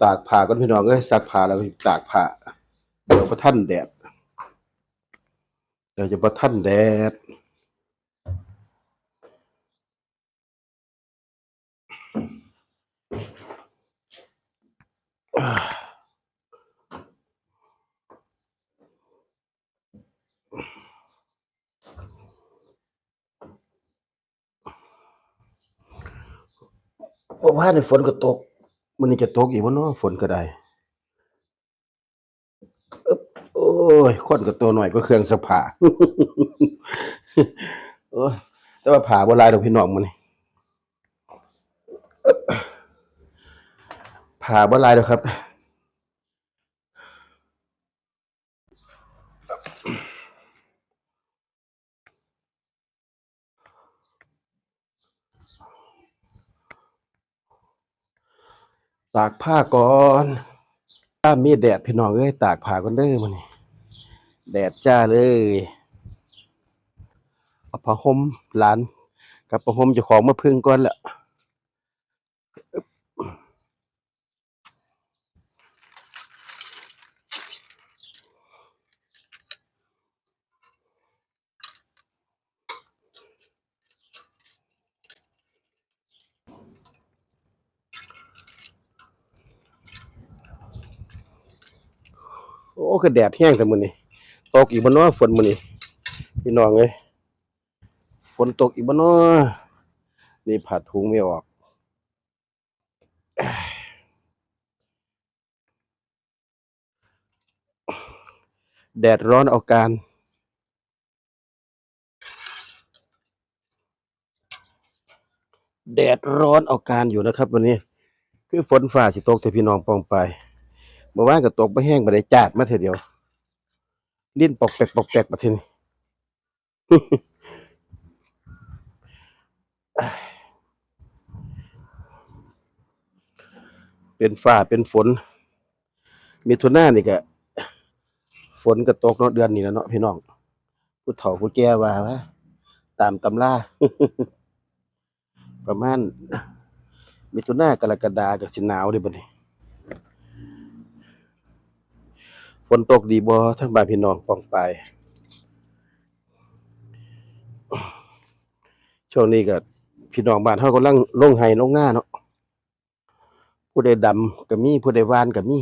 ตากผ้าก่อนพี่น้องเอ้ยซักผ้าแล้วตากผ้าเดี๋ยวบ่ทันแดดเดี๋ยวจะบ่ทันแดดเมื่อวานนี่ฝนก็ตกมื้อนี้จะตกอีกบ่เนาะฝนก็ได้โอ้ยคนก็ตัวน้อยกว่าเครื่องซักผ้าโอ้ยแต่ว่าผ้าบ่หลายดอกพี่น้องมื้อนี้ผ้าบ่หลายดอกครับตากผ้าก่อนถ้ามีแดดพี่น้องเอ้ยตากผ้าก่อนเด้อมื้อนี้แดดจ้าเลยเอาผ้าห่มหลานกับผ้าห่มเจ้าของมาพึ่งก่อนแล้วโอ้คือแดดแห้งแต่มื้อนี้ตกอีกบ่เนาะฝนมื้อนี้พี่น้องเอ้ยฝนตกอีกบ่เนาะนี่ผ้าถุงไม่ออกแดดร้อนเอาการแดดร้อนเอาการอยู่นะครับวันนี้คือฝนฟ้าสิตกแต่พี่น้องปองไปเมื่อวานก็ตกบ่แห้งบ่ได้จาดมาเทื่อเดียวลิ้นปอกแป๊กๆบัดทีนี้เป็นฟ้าเป็นฝนมิถุนายนนี่ก็ฝนก็ตกเนาะเดือนนี้แล้วเนาะพี่น้องผู้เฒ่าผู้แก่ว่าตามตำราประมาณมิถุนายนกรกฎาก็สิหนาวเด้บัดนี้ฝนตกดีบ่ทั้งบ้านพี่น้องปองไปช่วงนี้ก็พี่น้องบ้านเฮากำลังลงไร่ลงนาเนาะผู้ใดดำก็มีผู้ใดหว่านก็มี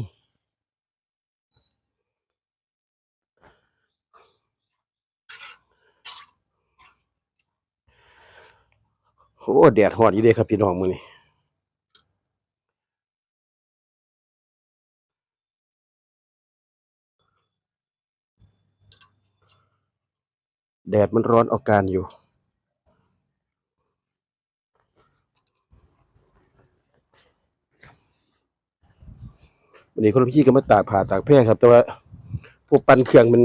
โอ้แดดร้อนอีเด้ครับพี่น้องมื้อนี้แดดมันร้อนเอาการอยู่วันนี้คนพี่ก็มาตากผ้าตากแพรครับแต่ว่าผู้ปั่นเครื่องมัน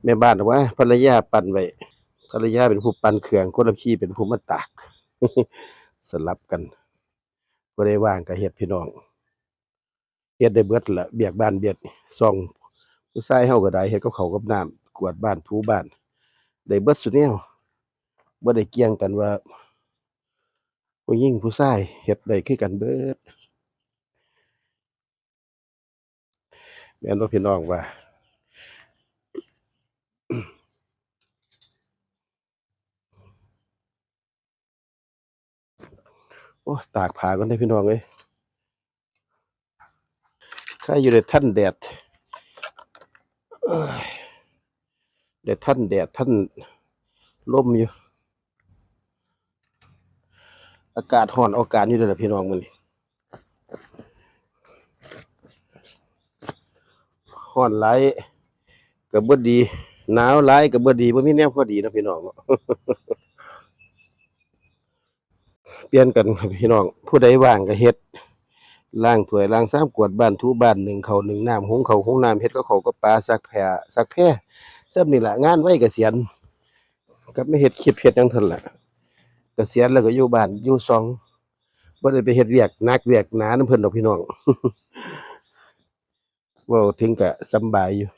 แม่บ้านว่าภรรยาปั่นไว้ภรรยาเป็นผู้ปั่นเครื่องคนพี่เป็นผู้มาตากสลับกันบ่ได้ว่างก็เฮ็ดพี่น้องเฮ็ดได้เบิดล่ะเบียกบ้านเบียกซ่องผู้ชายเฮาก็ได้เฮ็ดกับข้าวกับน้ำกวาดบ้านถูบ้านได้เบิดซุแนวบ่ได้เกี่ยงกันว่าผู้หญิงผู้ชายเฮ็ดได้คือกันเบิดแม่นบ่พี่น้องว่าโอ้ตากผ้าก่อนเด้อพี่น้องเอ้ยใครอยู่ได้ทันแดดเอ้ยได้ทันแดดทันลมอยู่อากาศร้อนเอาการอยู่เด้อล่ะพี่น้องมื้อนี้ร้อนหลายก็บ่ดีหนาวหลายก็บ่ดีบ่มีแนวพอดีเนาะพี่น้องเนาะเปลี่ยนกันครับพี่น้องผู้ใดว่างก็เฮ็ดล้างถ้วยล้างชามกวาดบ้านถูบ้านนึ่งข้าวนึ่งน้ำหุงข้าวหุงน้ำเฮ็ดกับข้าวกับปลาซักแพรส่ำนี่ล่ะงานวัยเกษียณก็มาเฮ็ดคลิปเฮ็ดหยังเท่านั้นล่ะเกษียณแล้วก็อยู่บ้านอยู่ช่องบ่ได้ไปเฮ็ดเวียกหนักเวียกหนานำเพิ่นดอกพี่น้องเว้าถึงก็สำบายอยู่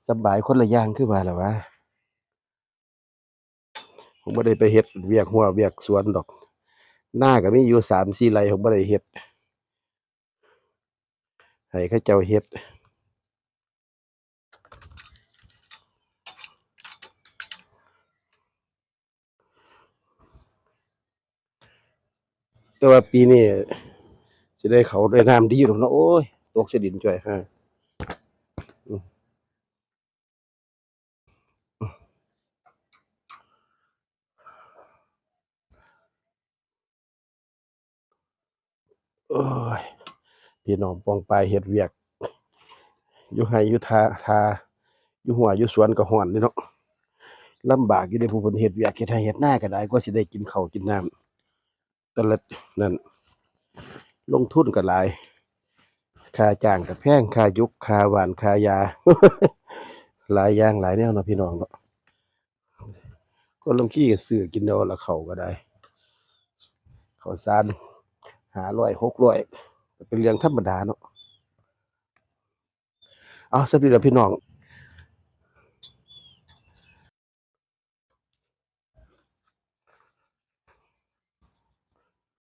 สำบายคนละอย่างคือว่าล่ะวะผมบ่ได้ไปเฮ็ดเวียกหัวเวียกสวนดอกนาก็มีอยู่3-4ไร่ผมบ่ได้เฮ็ด ให้เขาเจ้าเฮ็ดแต่ว่าปีนี้สิได้เขาได้น้ำดีดอกเนาะโอ้ยตกชะดินจ่อยห่าอือโอ้ยพี่น้องป้องปายเฮ็ดเวียกอยู่ไร่อยู่ทาอยู่หัวอยู่สวนก็ร้อนเดะเนาะลำบากอยู่เดะผู้เพิ่นเฮ็ดเวียกเฮ็ดไร่เฮ็ดนาก็ได้กว่าสิได้กินข้าวกินน้ำแต่ละนั่นลงทุนก็หลายค่าจ้างก็แพงค่าหยุกค่าหว่านค่ายาหลายอย่างหลายแนวเนาะพี่น้องเนาะคนลางทีก็ซื้อกินเอาละข้าวก็ได้ข้าวสาร500 600ก็เป็นเรื่องธรรมดาเนาะเอาสำนี้ล่ะพี่น้อง